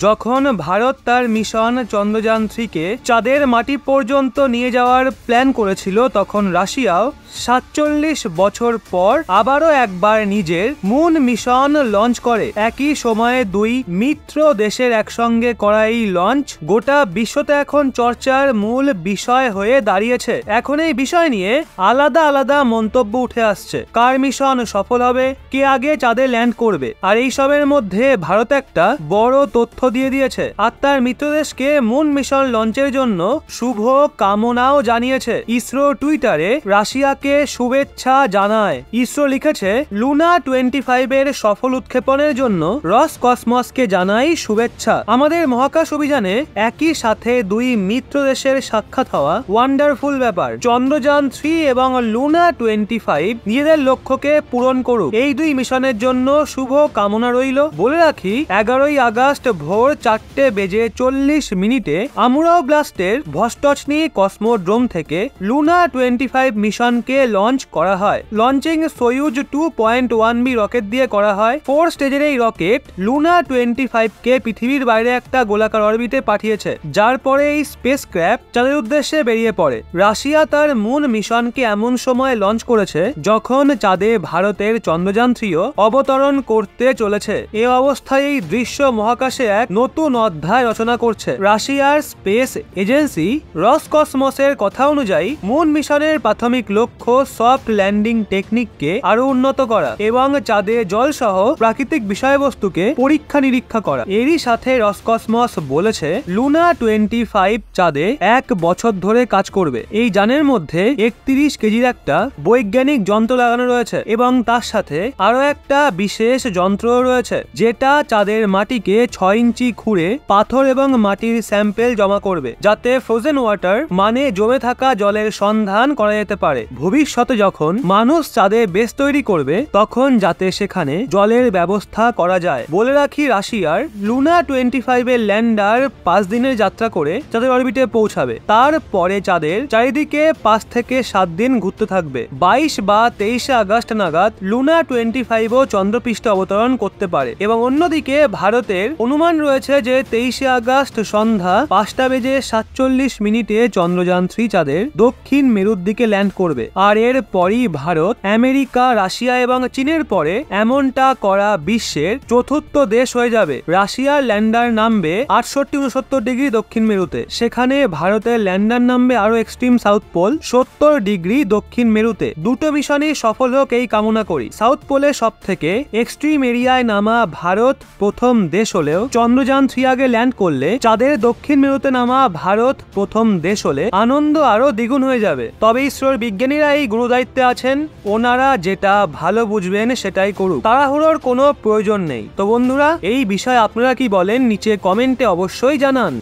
যখন ভারত তার মিশন চন্দ্রযান-3কে চাঁদের মাটি পর্যন্ত নিয়ে যাওয়ার প্ল্যান করেছিল, তখন রাশিয়াও 47 বছর পর আবারও একবার নিজের মুন মিশন লঞ্চ করে। একই সময়ে দুই মিত্র দেশের একসঙ্গে করা এই লঞ্চ গোটা বিশ্বতে এখন চর্চার মূল বিষয় হয়ে দাঁড়িয়েছে। এখন এই বিষয় নিয়ে আলাদা আলাদা মন্তব্য উঠে আসছে। কার মিশন সফল হবে, কে আগে চাঁদে ল্যান্ড করবে, আর এই সবের মধ্যে ভারত একটা বড় তথ্য দিয়ে দিয়েছে আর তার মিত্রদেশকে মুন মিশন লঞ্চের জন্য শুভ কামনাও জানিয়েছে। ইসরো টুইটারে রাশিয়াকে শুভেচ্ছা জানায়। ইসরো লিখেছে, লুনা 25 এর সফল উৎক্ষেপণের জন্য রসকসমসকে জানাই শুভেচ্ছা। আমাদের মহাকাশ অভিযানে একই সাথে দুই মিত্র দেশের সাক্ষাৎ হওয়া ওয়ান্ডারফুল ব্যাপার। চন্দ্রযান-3 এবং লুনা 25 নিজেদের লক্ষ্যকে পূরণ করুক, এই দুই মিশনের জন্য শুভ কামনা রইল। বলে রাখি, 11ই আগস্ট ভোর 4:40 আমুরাও ব্লাস্টের ভস্টচনি কসমোড্রোম থেকে লুনা 25 মিশনকে লঞ্চ করা হয়। লঞ্চিং সোয়ুজ 2.1B রকেট দিয়ে করা হয়। 4 স্টেজের এই রকেট লুনা 25 কে পৃথিবীর বাইরে একটা গোলাকার অরবিটে পাঠিয়েছে, যার পরে এই স্পেসক্রাফট চাঁদের উদ্দেশ্যে বেরিয়ে পড়ে। রাশিয়া তার মুন মিশনকে এমন সময় লঞ্চ করেছে যখন চাঁদে ভারতের চন্দ্রযান-3 অবতরণ করতে চলেছে। এ অবস্থায় এই দৃশ্য মহাকাশে এক নতুন অধ্যায় রচনা করছে। রাশিয়ার স্পেস এজেন্সি রসকসমসের কথা অনুযায়ী মুন মিশনের প্রাথমিক লক্ষ্য সফট ল্যান্ডিং টেকনিককে আরো উন্নত করা এবং চাঁদে জল সহ প্রাকৃতিক বিষয়বস্তুকে পরীক্ষা নিরীক্ষা করা। এরই সাথে রসকসমস বলেছে, লুনা 25 চাঁদে 1 বছর ধরে কাজ করবে। এই যানের মধ্যে 31 কেজির একটা বৈজ্ঞানিক যন্ত্র লাগানো রয়েছে এবং তার সাথে আরো একটা বিশেষ যন্ত্র রয়েছে, যেটা চাঁদের মাটিকে 6 ইঞ্চি খুঁড়ে পাথর এবং মাটির স্যাম্পেল জমা করবে, যাতে ফ্রোজেন ওয়াটার মানে জমে থাকা জলের সন্ধান করা যেতে পারে। ভবিষ্যতে যখন মানুষ চাঁদে বেস তৈরি করবে, তখন যাতে সেখানে জলের ব্যবস্থা করা যায়। বলে রাখি, রাশিয়ার লুনা 25 এর ল্যান্ডার 5 দিনের যাত্রা করে চাঁদের অরবিটে পৌঁছাবে। তারপরে চাঁদের চারিদিকে 5 থেকে 7 দিন ঘুরতে থাকবে। 22 বা 23 আগস্ট নাগাদ লুনা 25 ও চন্দ্রপৃষ্ঠে অবতরণ করতে পারে। এবং অন্যদিকে ভারতের অনুমান রয়েছে যে 23 আগস্ট সন্ধ্যা 5:47 চন্দ্রযান-3 চাঁদের দক্ষিণ মেরুর দিকে ল্যান্ড করবে। আর এর পরই ভারত, আমেরিকা, রাশিয়া এবং চীনের পরে এমনটা করা বিশ্বের চতুর্থ দেশ হয়ে যাবে। রাশিয়ার ল্যান্ডার নামবে 68-69 ডিগ্রি দক্ষিণ মেরুতে, সেখানে ভারতের ল্যান্ডার নামবে আরো এক্সট্রিম সাউথ পোল 70 ডিগ্রি দক্ষিণ মেরুতে। দুটো মিশনই সফল হোক এই কামনা করি। সাউথ পোলে সব থেকে এক্সট্রিম এরিয়ায় নামা ভারত প্রথম দেশ হলেও চন্দ্রযান-3 আগে ল্যান্ড করলে চাঁদের দক্ষিণ মেরুতে নামা ভারত প্রথম দেশ হলে আনন্দ আরো দ্বিগুণ হয়ে যাবে। তবে ইসরোর বিজ্ঞানীরা এই গুরুদায়িত্বে আছেন, ওনারা যেটা ভালো বুঝবেন সেটাই করুক, তাড়াহুড়োর কোনো প্রয়োজন নেই। তো বন্ধুরা, এই বিষয়ে আপনারা কি বলেন নিচে কমেন্টে অবশ্যই জানান।